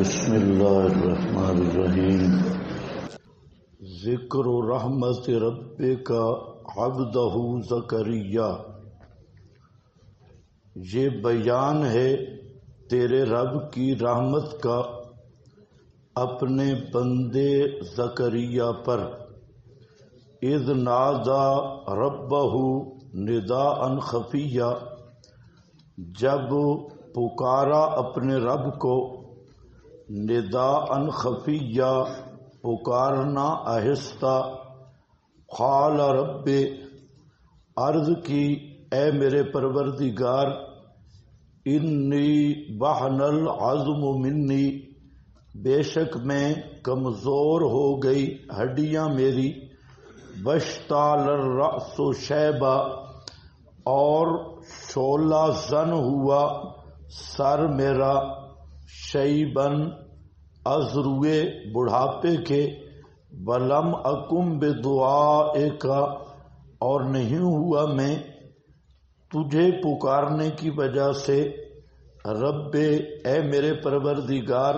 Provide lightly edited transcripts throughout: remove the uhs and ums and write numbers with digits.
بسم اللہ الرحمن الرحیم۔ ذکر رحمت ربک عبدہ زکریا، یہ بیان ہے تیرے رب کی رحمت کا اپنے بندے زکریا پر۔ اذ نادا ربہ نداء خفیہ، جب پکارا اپنے رب کو نداء خفیہ، پکارنا آہستہ۔ قال رب، عرض کی اے میرے پروردگار، انی بہن العظم منی، بے شک میں کمزور ہو گئی ہڈیاں میری، واشتعل الرأس شیبا، اور شعلہ زن ہوا سر میرا، شیبن از روئے بڑھاپے کے، ولم اکم بدعائک، اور نہیں ہوا میں تجھے پکارنے کی وجہ سے، رب اے میرے پروردگار،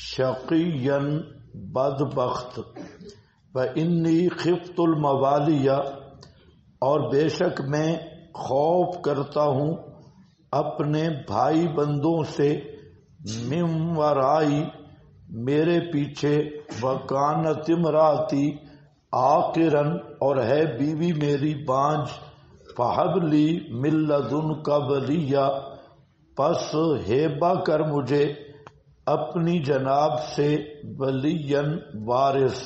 شقیًا بدبخت، وانی خفت الموالیہ، اور بے شک میں خوف کرتا ہوں اپنے بھائی بندوں سے، من ورائی، میرے پیچھے، وکانت امراتی عاقراً، اور ہے بیوی میری بانجھ، فہب لی من لدنک ولیہ، پس ہیبہ کر مجھے اپنی جناب سے، ولیًا وارث،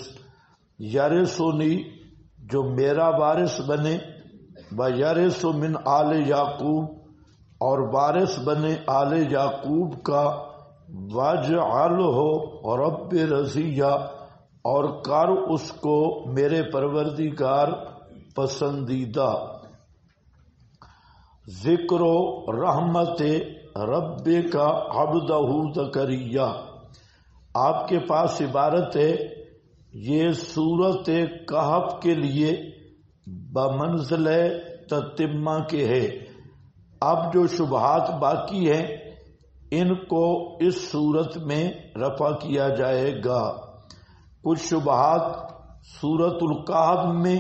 یرثنی، جو میرا وارث بنے، ویرث من آل یعقوب، اور وارث بنے آل یعقوب کا، واجعلہ رب رضیہ، اور کر اس کو میرے پروردگار پسندیدہ۔ ذکر رحمت ربک عبدہ زکریا، آپ کے پاس عبارت ہے، یہ سورت کہف کے لیے بمنزلہ تتمہ کے ہے۔ اب جو شبہات باقی ہیں ان کو اس صورت میں رفع کیا جائے گا۔ کچھ شبہات سورت الکہف میں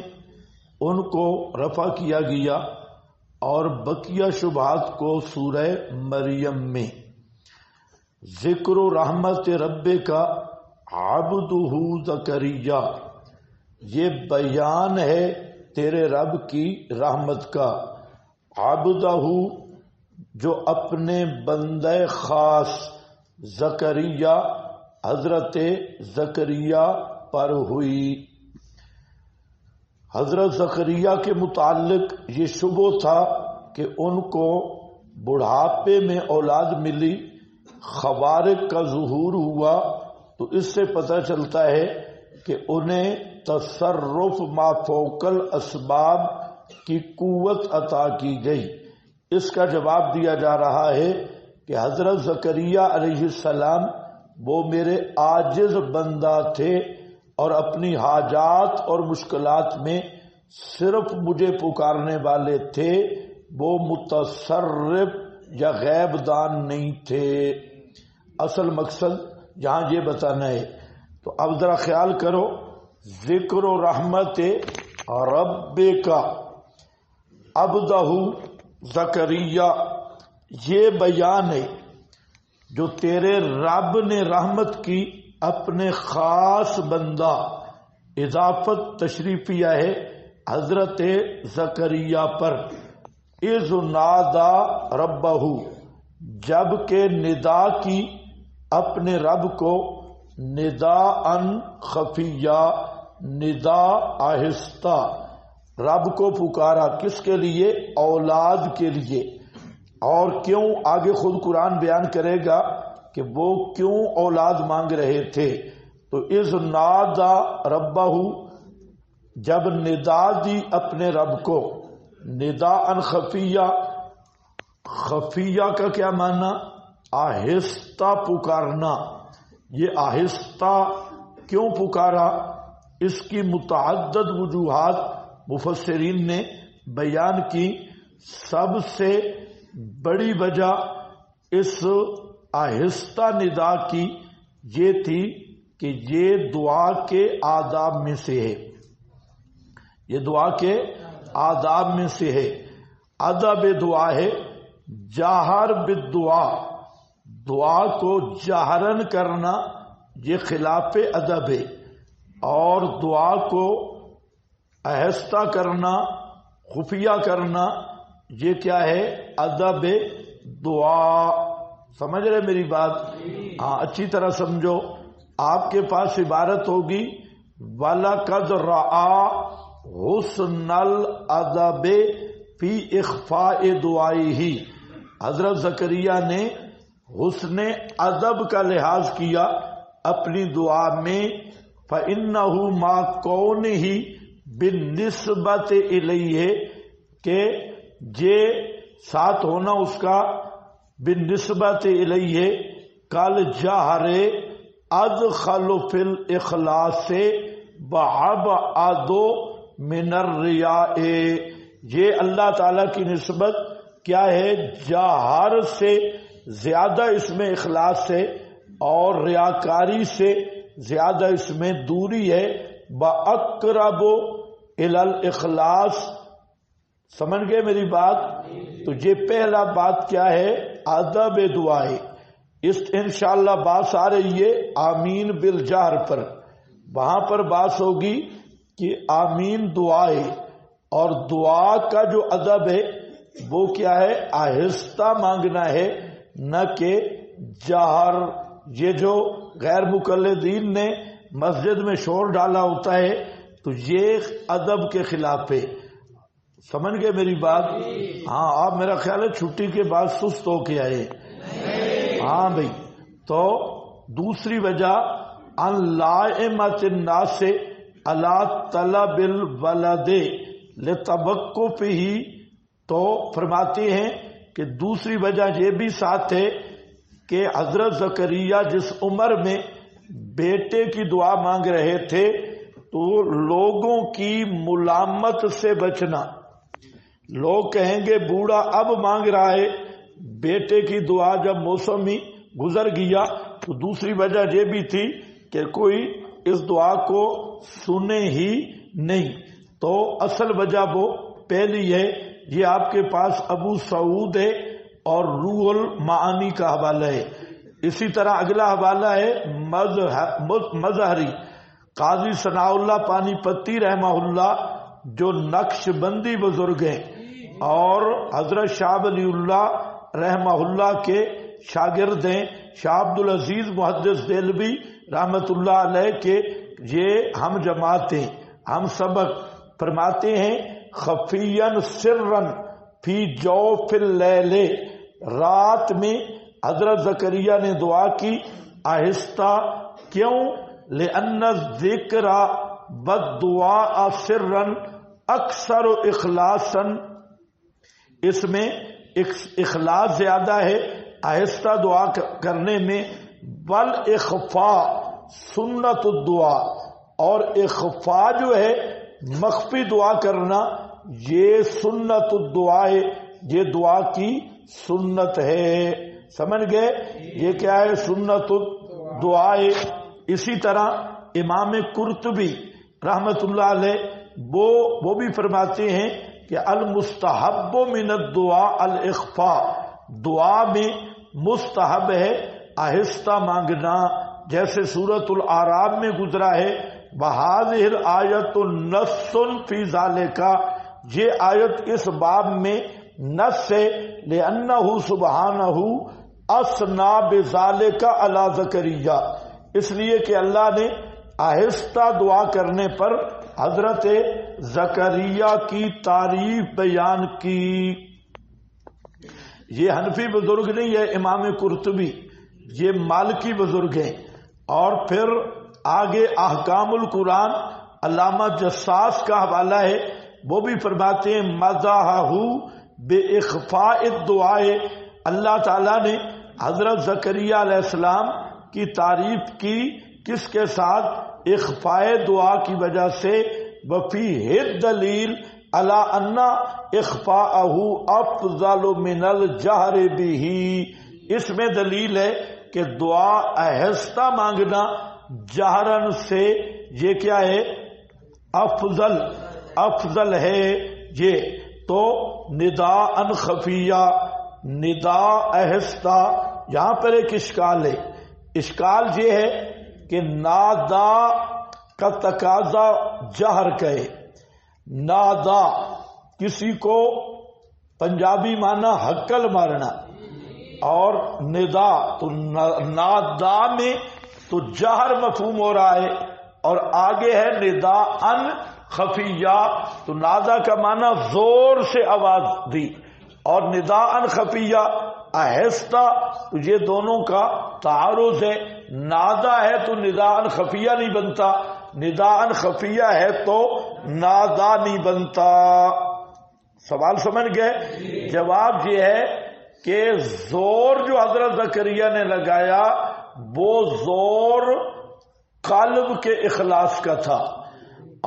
ان کو رفع کیا گیا، اور بقیہ شبہات کو سورہ مریم میں۔ ذکر رحمت ربک عبدہ زکریا، یہ بیان ہے تیرے رب کی رحمت کا، عبدہ، جو اپنے بندہ خاص زکریا، حضرت زکریا پر ہوئی۔ حضرت زکریا کے متعلق یہ شبہ تھا کہ ان کو بڑھاپے میں اولاد ملی، خوارق کا ظہور ہوا، تو اس سے پتہ چلتا ہے کہ انہیں تصرف ما فوق الاسباب کی قوت عطا کی گئی۔ اس کا جواب دیا جا رہا ہے کہ حضرت زکریا علیہ السلام وہ میرے عاجز بندہ تھے، اور اپنی حاجات اور مشکلات میں صرف مجھے پکارنے والے تھے، وہ متصرف یا غیب دان نہیں تھے۔ اصل مقصد یہاں یہ بتانا ہے۔ تو اب ذرا خیال کرو، ذکر و رحمت ربک عبدہ زکریا، یہ بیان ہے جو تیرے رب نے رحمت کی اپنے خاص بندہ، اضافت تشریفیہ ہے حضرت زکریا پر۔ اذ نادا ربہ، جب کہ ندا کی اپنے رب کو، نداء خفیہ، ندا آہستہ، رب کو پکارا، کس کے لیے؟ اولاد کے لیے۔ اور کیوں؟ آگے خود قرآن بیان کرے گا کہ وہ کیوں اولاد مانگ رہے تھے۔ تو اذ نادا ربہ، جب ندا دی اپنے رب کو، نداء خفیہ، خفیہ کا کیا معنی؟ آہستہ پکارنا۔ یہ آہستہ کیوں پکارا؟ اس کی متعدد وجوہات مفسرین نے بیان کی۔ سب سے بڑی وجہ اس آہستہ ندا کی یہ تھی کہ یہ دعا کے آداب میں سے ہے، یہ دعا کے آداب میں سے ہے۔ ادب دعا ہے جہر بالدعا، دعا کو جہرن کرنا یہ خلاف ادب ہے، اور دعا کو آہستہ کرنا، خفیہ کرنا، یہ کیا ہے؟ ادب دعا۔ سمجھ رہے میری بات؟ ہاں اچھی طرح سمجھو۔ آپ کے پاس عبارت ہوگی وَلَقَدْ رَأَى حُسْنَ الْأَدَبِ فِي إِخْفَاءِ دُعَائِهِ، حضرت زکریا نے حسن ادب کا لحاظ کیا اپنی دعا میں، فَإِنَّهُ مَا كَوْنِهِ بِالنِّسْبَةِ إِلَيْهِ، کہ یہ ساتھ ہونا اس کا بالنسبت الیہ کل جہر ادخل فی الاخلاص وابعد من الریاء، یہ اللہ تعالی کی نسبت کیا ہے؟ جہر سے زیادہ اس میں اخلاص ہے اور ریاکاری سے زیادہ اس میں دوری ہے۔ باقرب الی الاخلاص، سمجھ گئے میری بات؟ تو یہ پہلا بات کیا ہے؟ ادب دعائے۔ اس انشاءاللہ بات آ رہی ہے آمین بالجہر پر، وہاں پر بات ہوگی کہ آمین دعائے، اور دعا کا جو ادب ہے وہ کیا ہے؟ آہستہ مانگنا ہے، نہ کہ جہر۔ یہ جو غیر مقلدین نے مسجد میں شور ڈالا ہوتا ہے تو یہ ادب کے خلاف ہے۔ سمجھ گئے میری بات؟ ہاں آپ میرا خیال ہے چھٹی کے بعد سست ہو کے آئے۔ ہاں بھائی، تو دوسری وجہ ان لائمۃ الناس علی طلب الولد لتوقفہ، تو فرماتے ہیں کہ دوسری وجہ یہ بھی ساتھ ہے کہ حضرت زکریا جس عمر میں بیٹے کی دعا مانگ رہے تھے تو لوگوں کی ملامت سے بچنا۔ لوگ کہیں گے بوڑھا اب مانگ رہا ہے، بیٹے کی دعا جب موسم ہی گزر گیا۔ تو دوسری وجہ یہ بھی تھی کہ کوئی اس دعا کو سنے ہی نہیں۔ تو اصل وجہ وہ پہلی ہے، یہ آپ کے پاس ابو سعود ہے اور روح المعانی کا حوالہ ہے۔ اسی طرح اگلا حوالہ ہے مظہری، قاضی ثناء اللہ پانی پتی رحمہ اللہ، جو نقش بندی بزرگ ہیں اور حضرت شاہ ولی اللہ رحمہ اللہ کے شاگرد ہیں، شاہ عبد العزیز محدث دہلوی رحمت اللہ علیہ کے یہ ہم جماعت ہیں۔ ہم سبق فرماتے ہیں خفین سرن فی جوف اللیل، رات میں حضرت زکریا نے دعا کی آہستہ، کیوں؟ لأن الذکر والدعاء سرا اکثر اخلاصا، اس میں اخلاص زیادہ ہے آہستہ دعا کرنے میں، والاخفاء سنت الدعاء، اور اخفاء جو ہے مخفی دعا کرنا یہ سنت الدعاء، یہ دعا کی سنت ہے۔ سمجھ گئے؟ یہ کیا ہے؟ سنت الدعاء۔ اسی طرح امام قرطبی رحمت اللہ علیہ وہ بھی فرماتے ہیں کہ المستحب من الدعاء الاخفاء، دعا میں مستحب ہے آہستہ مانگنا، جیسے سورۃ الاعراف میں گزرا ہے وَهَذِهِ الْآيَةُ نَصٌّ فِي ذَلِكَ، یہ آیت اس باب میں نص ہے، لِأَنَّهُ سُبْحَانَهُ أَثْنَى بِذَلِكَ عَلَى زَكَرِيَّا، اس لیے کہ اللہ نے آہستہ دعا کرنے پر حضرت زکریا کی تعریف بیان کی۔ یہ حنفی بزرگ نہیں ہے امام قرطبی، یہ مالکی بزرگ ہیں۔ اور پھر آگے احکام القرآن علامہ جساس کا حوالہ ہے، وہ بھی فرماتے ہیں مزاحہ بے اخفاء الدعاء، اللہ تعالیٰ نے حضرت زکریا علیہ السلام کی تعریف کی کس کے ساتھ؟ اخفاء دعا کی وجہ سے۔ وفیہ الدلیل علی ان اخفاءہ افضل من الجہر بہ، اس میں دلیل ہے کہ کہ دعا آہستہ مانگنا جہرن سے یہ کیا ہے؟ افضل ہے یہ. تو نداء خفیہ، ندا آہستہ. یہاں پر ایک اشکال ہے. اشکال یہ ہے کہ نادا کا تقاضا جہر کا ہے. نادا کسی کو پنجابی معنی حکل مارنا، اور ندا تو نادا میں تو جہر مفہوم ہو رہا ہے، اور آگے ہے ندا ان خفیہ، تو نادا کا معنی زور سے آواز دی، اور ندا ان خفیہ آہستہ. تو یہ دونوں کا تعارض ہے. نادا ہے تو ندا ان خفیہ نہیں بنتا، ندا ان خفیہ ہے تو نادا نہیں بنتا. سوال سمجھ گئے؟ جواب یہ ہے کہ زور جو حضرت زکریا نے لگایا وہ زور قلب کے اخلاص کا تھا،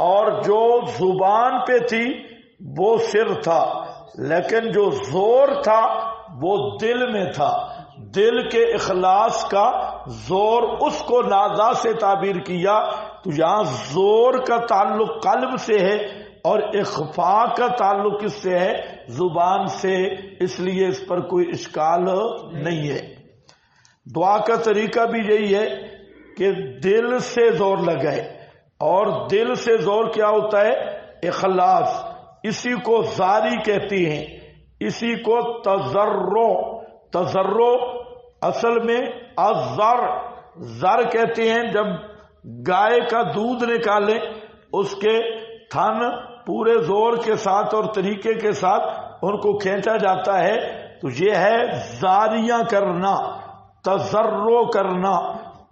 اور جو زبان پہ تھی وہ سر تھا، لیکن جو زور تھا وہ دل میں تھا. دل کے اخلاص کا زور، اس کو نادا سے تعبیر کیا. تو یہاں زور کا تعلق قلب سے ہے اور اخفاء کا تعلق کس سے ہے؟ زبان سے. اس لیے اس پر کوئی اشکال نہیں ہے. دعا کا طریقہ بھی یہی ہے کہ دل سے زور لگائے، اور دل سے زور کیا ہوتا ہے؟ اخلاص. اسی کو زاری کہتی ہیں، اسی کو تضرع اصل میں زر کہتے ہیں. جب گائے کا دودھ نکالیں اس کے تھن پورے زور کے ساتھ اور طریقے کے ساتھ ان کو کھینچا جاتا ہے، تو یہ ہے زاریاں کرنا، تضرع کرنا.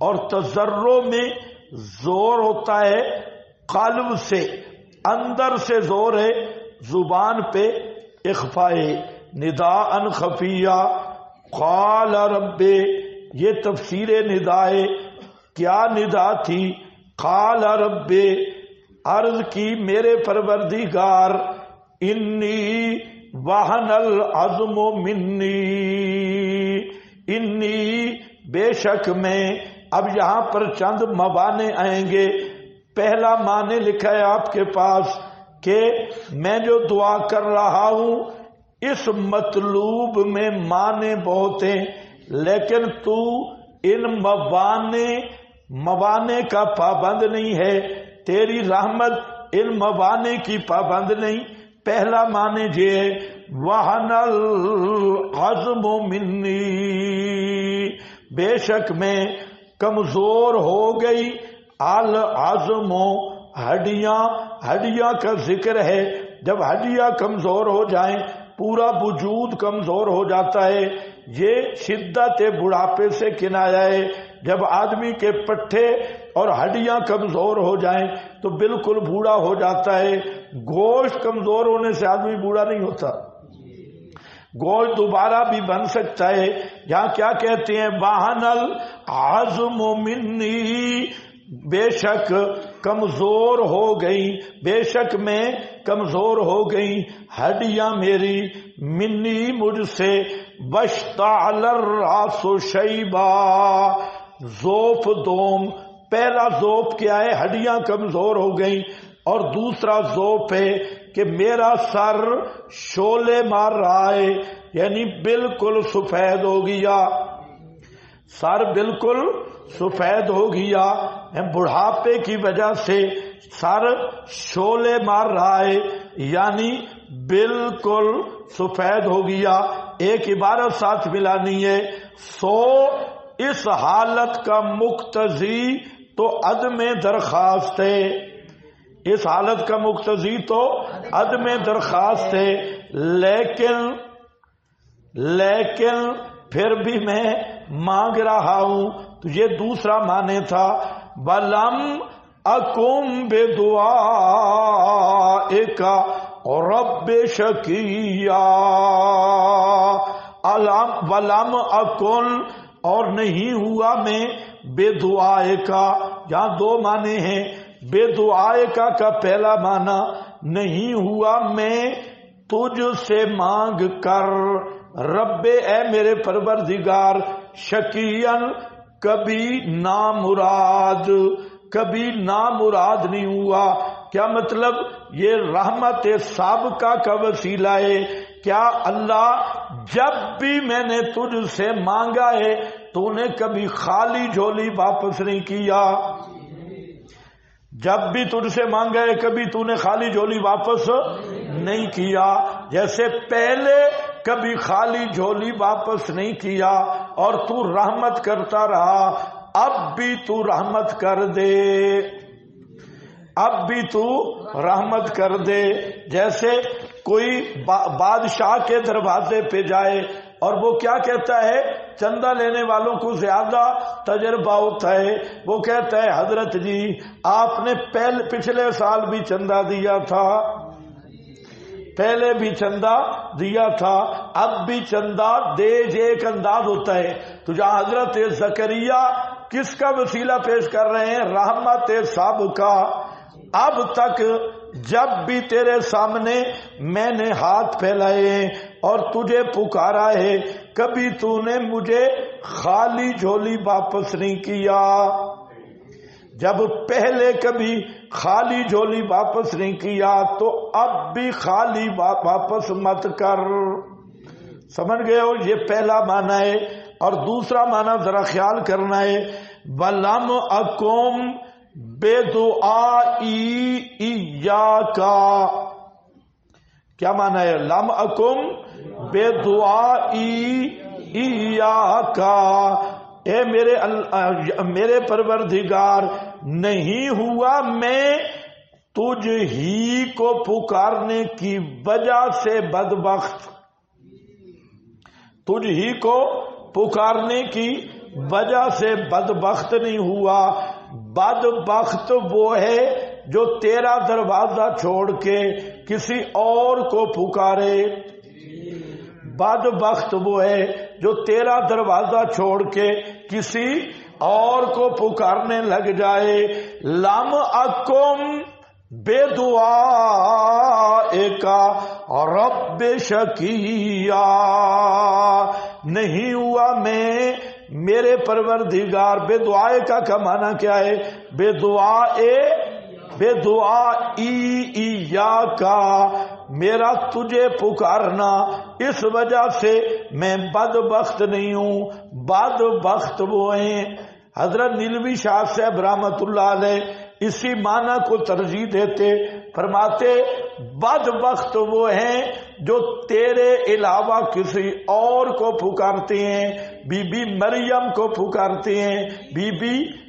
اور تضرع میں زور ہوتا ہے قلب سے، اندر سے زور ہے، زبان پہ اخفاء. نداء خفیہ قال رب، یہ تفسیر ندا ہے. کیا ندا تھی؟ قال رب، عرض کی میرے پروردگار، انی وہن العظم منی، انی بے شک میں. اب یہاں پر چند معنی آئیں گے. پہلا معنی لکھا ہے آپ کے پاس کہ میں جو دعا کر رہا ہوں اس مطلوب میں معنی بہت ہیں، لیکن تو ان موانے کا پابند نہیں ہے، تیری رحمت ان موانے کی پابند نہیں. پہلا معنی یہ ہے وہن العظم منی، بے شک میں کمزور ہو گئی. العظم ہڈیاں کا ذکر ہے. جب ہڈیاں کمزور ہو جائیں پورا وجود کمزور ہو جاتا ہے. یہ شدت بڑھاپے سے کنایا ہے. جب آدمی کے پٹھے اور ہڈیاں کمزور ہو جائیں تو بالکل بوڑھا ہو جاتا ہے. گوشت کمزور ہونے سے آدمی بوڑھا نہیں ہوتا، گوشت دوبارہ بھی بن سکتا ہے. یہاں کیا کہتے ہیں؟ وہن العظم منی، بے شک کمزور ہو گئی، بے شک میں کمزور ہو گئی ہڈیاں میری، منی مجھ سے. واشتعل الراس شیبا، ذوف دوم. پہلا ذوف کیا ہے؟ ہڈیاں کمزور ہو گئی، اور دوسرا ذوف ہے کہ میرا سر شعلے مار رہا ہے، یعنی بالکل سفید ہو گیا، سر بالکل سفید ہو گیا. بڑھاپے کی وجہ سے سر شعلے مار رہا ہے، یعنی بالکل سفید ہو گیا. ایک عبارت ساتھ ملانی ہے. سو اس حالت کا مقتضی تو عدم درخواست ہے، اس حالت کا مقتضی تو عدم درخواست ہے. لیکن پھر بھی میں مانگ رہا ہوں. تو یہ دوسرا معنی تھا وَلَمْ أَكُمْ بِدُعَائِكَ رَبِّ شَقِيًّا. وَلَمْ أَكُنْ، اور نہیں ہوا میں، بے دعائے کا. یہاں دو معنی ہیں. بے دعائے کا پہلا معنی نہیں ہوا میں تجھ سے مانگ کر، رب اے میرے پروردگار، شقیان کبھی نامراد، کبھی نامراد نہیں ہوا۔ کیا مطلب؟ یہ رحمت سابقہ کا وسیلہ ہے۔ کیا اللہ جب بھی میں نے تجھ سے مانگا ہے تو نے کبھی خالی جھولی واپس نہیں کیا؟ جب بھی تجھ سے مانگا ہے کبھی تو نے خالی جھولی واپس نہیں کیا۔ جیسے پہلے کبھی خالی جھولی واپس نہیں کیا اور تو رحمت کرتا رہا، اب بھی تو رحمت کر دے، اب بھی تو رحمت کر دے۔ جیسے کوئی بادشاہ کے دروازے پہ جائے اور وہ کیا کہتا ہے؟ چندہ لینے والوں کو زیادہ تجربہ ہوتا ہے، وہ کہتا ہے حضرت جی آپ نے پچھلے سال بھی چندہ دیا تھا، پہلے بھی چندہ دیا تھا، اب بھی چندہ دے۔ ایک انداز ہوتا ہے۔ تو جہاں حضرت زکریا کس کا وسیلہ پیش کر رہے ہیں؟ رحمت سابقہ۔ اب تک جب بھی تیرے سامنے میں نے ہاتھ پھیلائے اور تجھے پکارا ہے، کبھی تو نے مجھے خالی جھولی واپس نہیں کیا۔ جب پہلے کبھی خالی جھولی واپس نہیں کیا تو اب بھی خالی واپس مت کر۔ سمجھ گئے ہو؟ یہ پہلا معنی ہے۔ اور دوسرا معنی ذرا خیال کرنا ہے، وَلَمْ أَكُمْ بِدُعَائِي إِيَّاكَ۔ کیا معنی ہے؟ لم اکم بِدُعَائِي إِيَّاكَ، اے میرے پروردگار نہیں ہوا میں تجھ ہی کو پکارنے کی وجہ سے بدبخت، تجھ ہی کو پکارنے کی وجہ سے بدبخت نہیں ہوا۔ بدبخت وہ ہے جو تیرا دروازہ چھوڑ کے کسی اور کو پکارے، بدبخت وہ ہے جو تیرا دروازہ چھوڑ کے کسی اور کو پکارنے لگ جائے۔ لم اکم بے دعا کا رب شقیا، نہیں ہوا میں میرے پروردگار۔ بے دعائے کا معنی کیا ہے؟ بے دعائی کا، میرا تجھے پکارنا اس وجہ سے میں بدبخت نہیں ہوں۔ بدبخت وہ ہیں، حضرت نیلوی شاہ صاحب رحمت اللہ علیہ اسی معنی کو ترجیح دیتے، فرماتے بدبخت وہ ہیں جو تیرے علاوہ کسی اور کو پکارتے ہیں۔ بی بی مریم کو پکارتے ہیں، بی بی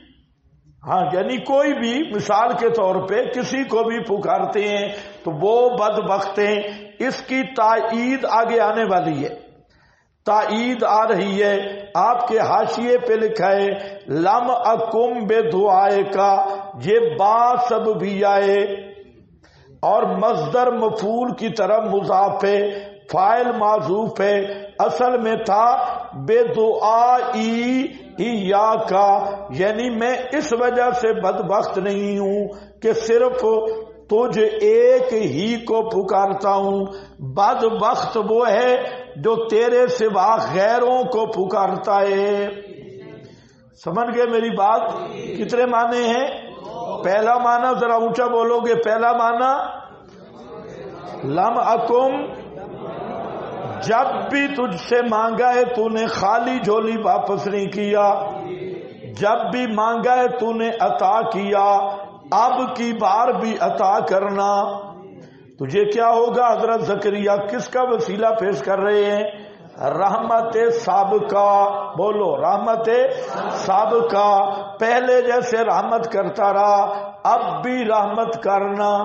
یعنی کوئی بھی مثال کے طور پہ کسی کو بھی پکارتے ہیں تو وہ بدبخت ہیں۔ اس کی تائید آگے آنے والی ہے، تائید آ رہی ہے۔ آپ کے حاشیے پہ لکھا ہے لم اکم بے دعائے کا، یہ با سببیہ ہے اور مصدر مفعول کی طرف مضاف ہے، فاعل معذوف ہے۔ اصل میں تھا بے دعائی کا، یعنی میں اس وجہ سے بدبخت نہیں ہوں کہ صرف تجھ ایک ہی کو پکارتا ہوں۔ بدبخت وہ ہے جو تیرے سوا غیروں کو پکارتا ہے۔ سمجھ گئے میری بات؟ کتنے معنی ہیں؟ پہلا معنی ذرا اونچا بولو گے، پہلا معنی لم اکم، جب بھی تجھ سے مانگا ہے تو نے خالی جھولی واپس نہیں کیا، جب بھی مانگا ہے تو نے عطا کیا، اب کی بار بھی عطا کرنا۔ تجھے کیا ہوگا؟ حضرت زکریا کس کا وسیلہ پیش کر رہے ہیں؟ رحمت سابقہ۔ بولو رحمت سابقہ، پہلے جیسے رحمت کرتا رہا اب بھی رحمت کرنا،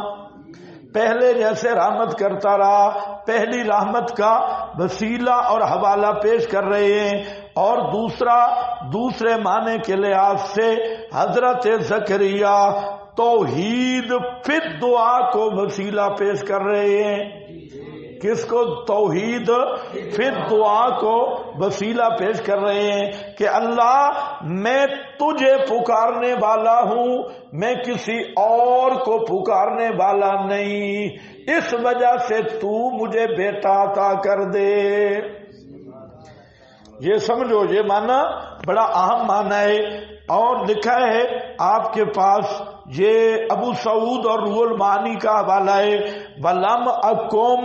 پہلے جیسے رحمت کرتا رہا، پہلی رحمت کا وسیلہ اور حوالہ پیش کر رہے ہیں۔ اور دوسرے معنی کے لحاظ سے حضرت زکریا توحید فی دعا کو وسیلہ پیش کر رہے ہیں۔ کس کو؟ توحید فی دعا کو وسیلہ پیش کر رہے ہیں کہ اللہ میں تجھے پکارنے والا ہوں، میں کسی اور کو پکارنے والا نہیں، اس وجہ سے تو مجھے بیٹا عطا کر دے۔ یہ سمجھو، یہ معنی بڑا اہم معنی ہے۔ اور لکھا ہے آپ کے پاس یہ ابو سعود اور روح المعانی کا حوالہ ہے، وَلَمْ أَكُمْ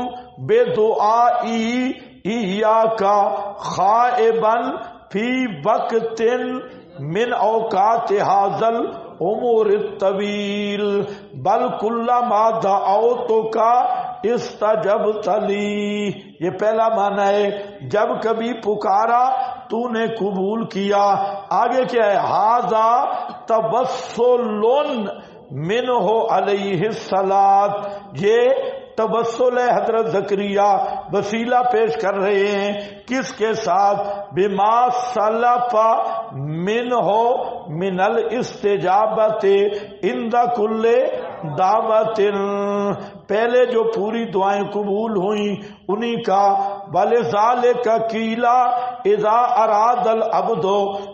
بِدُعَائِهِ إِيَّاكَ خَائِبًا فِي وَقْتٍ مِّنْ أَوْقَاتِ هَذَا الْعُمُرِ الطَّوِيلِ بَلْ كُلَّمَا دَعَوْتُكَ اسْتَجَبْتَ لِي۔ یہ پہلا معنی ہے، جب کبھی پکارا تو نے قبول کیا۔ آگے کیا ہے؟ ھذا تبسل منہ علیہ الصلاۃ، یہ تبسل ہے حضرت زکریا وسیلہ پیش کر رہے ہیں کس کے ساتھ؟ بما سلف منہ من الاستجابت عند کل دعوت، پہلے جو پوری دعائیں قبول ہوئیں انہی کا۔ وَلِذَلِكَ قِيلَ اذا اراد العبد،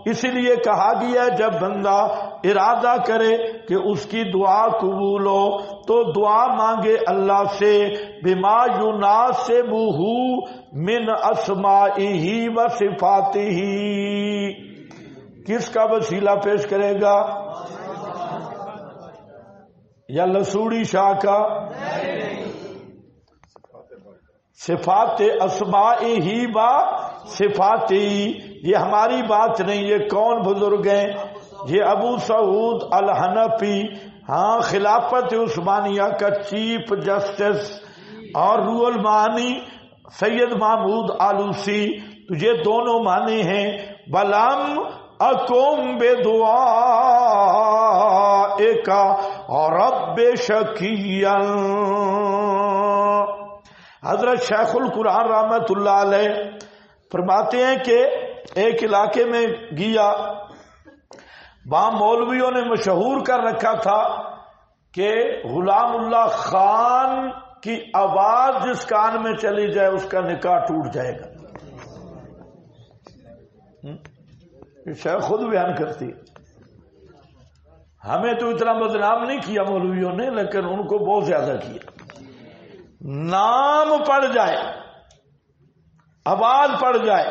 اسی لیے کہا گیا جب بندہ ارادہ کرے کہ اس کی دعا قبول ہو تو دعا مانگے اللہ سے، بما يناسبہ من اسمائہ و صفاتہ، کس کا وسیلہ پیش کرے گا؟ یا لسوڑی شاہ کا؟ صفات اسمائہ و صفاتہ، یہ ہماری بات نہیں، یہ کون بزرگ ہیں؟ یہ ابو سعود الحنفی، ہاں خلافت عثمانیہ کا چیف جسٹس، اور روح المعانی سید محمود آلوسی، تو یہ دونوں معنی ہیں۔ بلم اکم بدعائک رب شقیا۔ حضرت شیخ القرآن رحمت اللہ علیہ فرماتے ہیں کہ ایک علاقے میں گیا، وہاں مولویوں نے مشہور کر رکھا تھا کہ غلام اللہ خان کی آواز جس کان میں چلی جائے اس کا نکاح ٹوٹ جائے گا۔ شیخ خود بیان کرتی، ہمیں تو اتنا بدنام نہیں کیا مولویوں نے، لیکن ان کو بہت زیادہ کیا۔ نام پڑ جائے، آواز پڑ جائے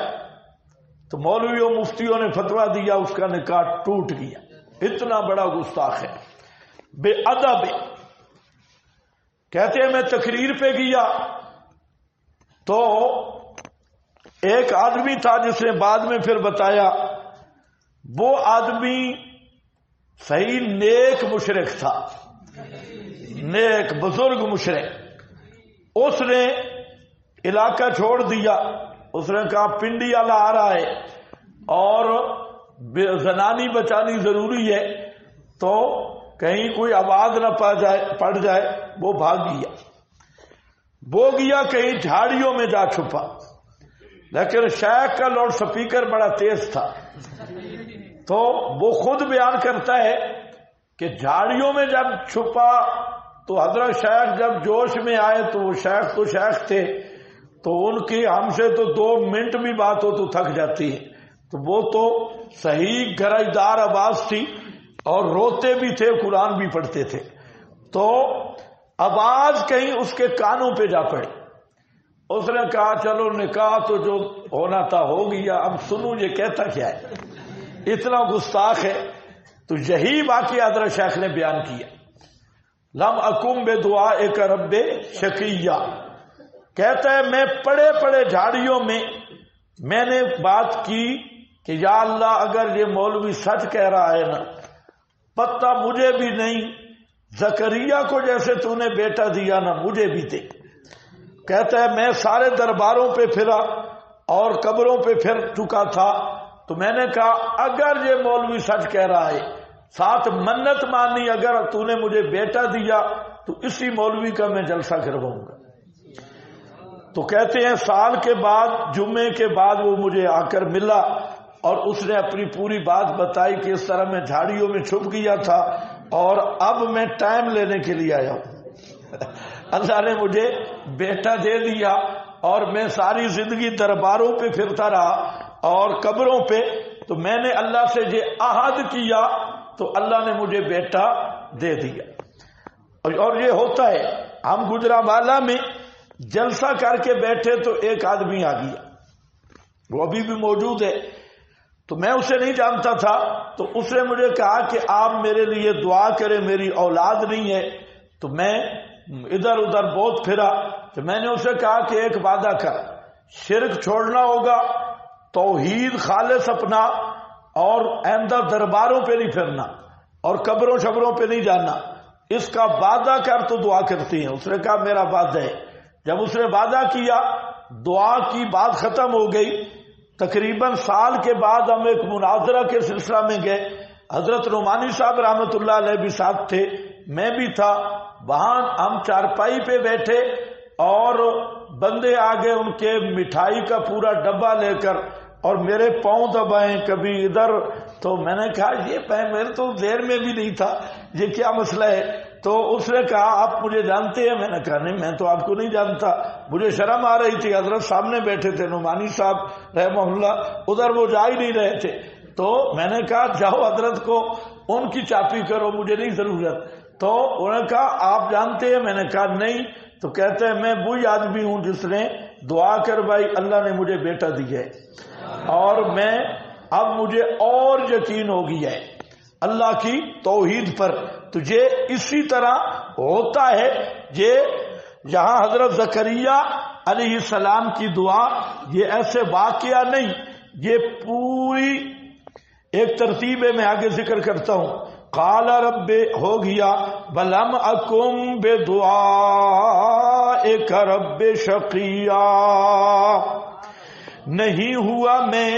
تو مولویوں مفتیوں نے فتویٰ دیا اس کا نکاح ٹوٹ گیا۔ اتنا بڑا گستاخ ہے، بے ادب ہے۔ کہتے ہیں میں تقریر پہ گیا تو ایک آدمی تھا جس نے بعد میں پھر بتایا وہ آدمی صحیح نیک مشرک تھا، نیک بزرگ مشرک۔ اس نے علاقہ چھوڑ دیا، اس نے کہا پنڈی والا آ رہا ہے اور زنانی بچانی ضروری ہے تو کہیں کوئی آواز نہ پڑ جائے، وہ بھاگ گیا۔ وہ گیا کہیں جھاڑیوں میں جا چھپا، لیکن شیخ کا لاؤڈ سپیکر بڑا تیز تھا تو وہ خود بیان کرتا ہے کہ جھاڑیوں میں جب چھپا تو حضرت شیخ جب جوش میں آئے تو وہ شیخ تو شیخ تھے، تو ان کی ہم سے تو 2 منٹ بھی بات ہو تو تھک جاتی ہے، تو وہ تو صحیح گرجدار آواز تھی اور روتے بھی تھے، قرآن بھی پڑھتے تھے، تو آواز کہیں اس کے کانوں پہ جا پڑی۔ اس نے کہا چلو نکاح تو جو ہونا تھا ہو گیا، اب سنو یہ کہتا کیا ہے، اتنا گستاخ ہے۔ تو یہی واقعہ حضرت شیخ نے بیان کیا، لم اکم بدعائک رب شقیا۔ کہتا ہے میں پڑے پڑے جھاڑیوں میں نے بات کی کہ یا اللہ اگر یہ مولوی سچ کہہ رہا ہے نا، پتہ مجھے بھی نہیں، زکریا کو جیسے تو نے بیٹا دیا نا مجھے بھی دے۔ کہتا ہے میں سارے درباروں پہ پھرا اور قبروں پہ پھر چکا تھا، تو میں نے کہا اگر یہ مولوی سچ کہہ رہا ہے، ساتھ منت مانی اگر تو نے مجھے بیٹا دیا تو اسی مولوی کا میں جلسہ کرواؤں گا۔ تو کہتے ہیں سال کے بعد جمعے کے بعد وہ مجھے آ کر ملا اور اس نے اپنی پوری بات بتائی کہ اس طرح میں جھاڑیوں میں چھپ گیا تھا اور اب میں ٹائم لینے کے لیے آیا ہوں، اللہ نے مجھے بیٹا دے دیا اور میں ساری زندگی درباروں پہ پھرتا رہا اور قبروں پہ، تو میں نے اللہ سے یہ عہد کیا تو اللہ نے مجھے بیٹا دے دیا۔ اور یہ ہوتا ہے، ہم گجرانوالہ میں جلسہ کر کے بیٹھے تو ایک آدمی آ گیا، وہ ابھی بھی موجود ہے. تو میں اسے نہیں جانتا تھا، تو اس نے مجھے کہا کہ آپ میرے لیے دعا کریں، میری اولاد نہیں ہے. تو میں ادھر ادھر بہت پھرا، تو میں نے اسے کہا کہ ایک وعدہ کر، شرک چھوڑنا ہوگا، توحید خالص اپنا، اور آئندہ درباروں پہ نہیں پھرنا اور قبروں شبروں پہ نہیں جانا، اس کا وعدہ کر تو دعا کرتی ہیں. اس نے کہا میرا وعدہ ہے. جب اس نے وعدہ کیا، دعا کی بات ختم ہو گئی. تقریباً سال کے بعد ہم ایک مناظرہ کے سلسلہ میں گئے. حضرت نعمانی صاحب رحمۃ اللہ علیہ بھی ساتھ تھے، میں بھی تھا. وہاں ہم چارپائی پہ بیٹھے اور بندے آگے ان کے مٹھائی کا پورا ڈبہ لے کر، اور میرے پاؤں دبائیں کبھی ادھر. تو میں نے کہا یہ میرے تو دیر میں بھی نہیں تھا، یہ کیا مسئلہ ہے؟ تو اس نے کہا آپ مجھے جانتے ہیں؟ میں نے کہا نہیں، میں تو آپ کو نہیں جانتا. مجھے شرم آ رہی تھی، حضرت سامنے بیٹھے تھے نعمانی صاحب رحمہ اللہ، ادھر وہ جا ہی نہیں رہے تھے. تو میں نے کہا جاؤ حضرت کو ان کی چاپی کرو، مجھے نہیں ضرورت. تو انہوں نے کہا آپ جانتے ہیں؟ میں نے کہا نہیں. تو کہتے ہیں میں وہی آدمی ہوں جس نے دعا کر بھائی اللہ نے مجھے بیٹا دیا ہے، اور میں اب مجھے اور یقین ہو گیا ہے اللہ کی توحید پر. تجھے اسی طرح ہوتا ہے. یہ یہاں حضرت زکریا علیہ السلام کی دعا یہ ایسے واقعہ نہیں، یہ پوری ایک ترتیب ہے. میں آگے ذکر کرتا ہوں. قال رب ہو گیا بلم اکم بے دعا ایک رب شقیا، نہیں ہوا میں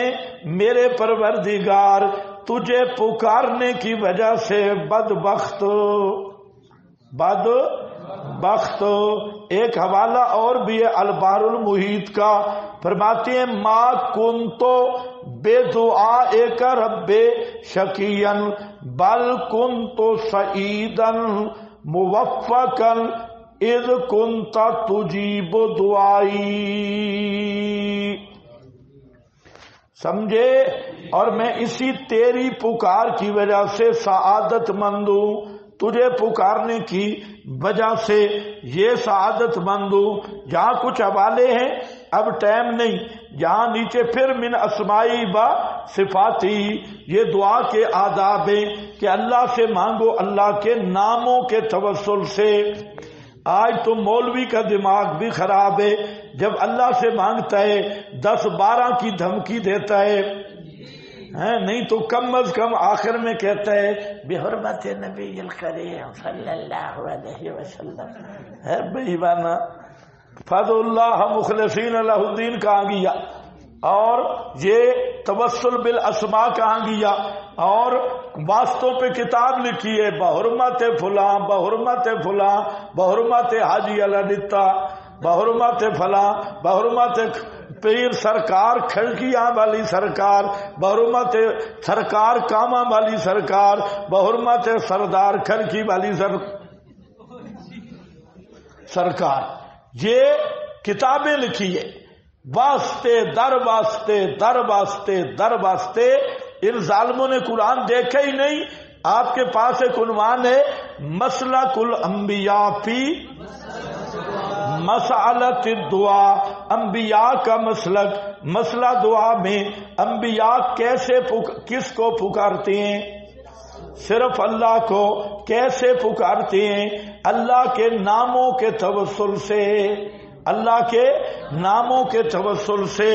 میرے پروردگار تجھے پکارنے کی وجہ سے بدبخت. ایک حوالہ اور بھی ہے البحر المحیط کا، فرماتے ہیں ما کنتو بے دعا ایک رب شقیاً بل کنتو سعیدا موفقا اذ کنت تجیب دعائی. سمجھے؟ اور میں اسی تیری پکار کی وجہ سے سعادت مند ہوں، تجھے پکارنے کی وجہ سے یہ سعادت مند ہوں. جہاں کچھ حوالے ہیں، اب ٹائم نہیں. جہاں نیچے پھر من اسمائی و صفاتی، یہ دعا کے آداب ہیں کہ اللہ سے مانگو اللہ کے ناموں کے توسل سے. آج تو مولوی کا دماغ بھی خراب ہے، جب اللہ سے مانگتا ہے 10-12 کی دھمکی دیتا ہے، نہیں تو کم از کم آخر میں کہتا ہے بحرمت نبی الکریم صلی اللہ علیہ وسلم. ہے بےایمانہ. فضل اللہ مخلصین لہ الدین کہاں گیا، اور یہ توسل بالاسماء کہاں گیا، اور واسطوں پہ کتاب لکھی ہے بحرمت فلاں، بحرمت فلاں، بحرمت حاجی الدتا، بحرمت فلاں، بحرمت پیر سرکار کھڑکیاں والی سرکار، بحرمت سرکار کاما والی سرکار، بحرمت سردار کھڑکی والی سرکار. یہ کتابیں لکھی ہے، واسطے در واسطے در واسطے در واسطے. ان ظالموں نے قرآن دیکھا ہی نہیں. آپ کے پاس ایک عنوان ہے مسلک الانبیاء فی مسألۃ الدعاء، انبیاء کا مسلک، مسئلہ دعا میں انبیاء کیسے کس کو پکارتے ہیں؟ صرف اللہ کو. کیسے پکارتے ہیں؟ اللہ کے ناموں کے توسل سے، اللہ کے ناموں کے توسل سے.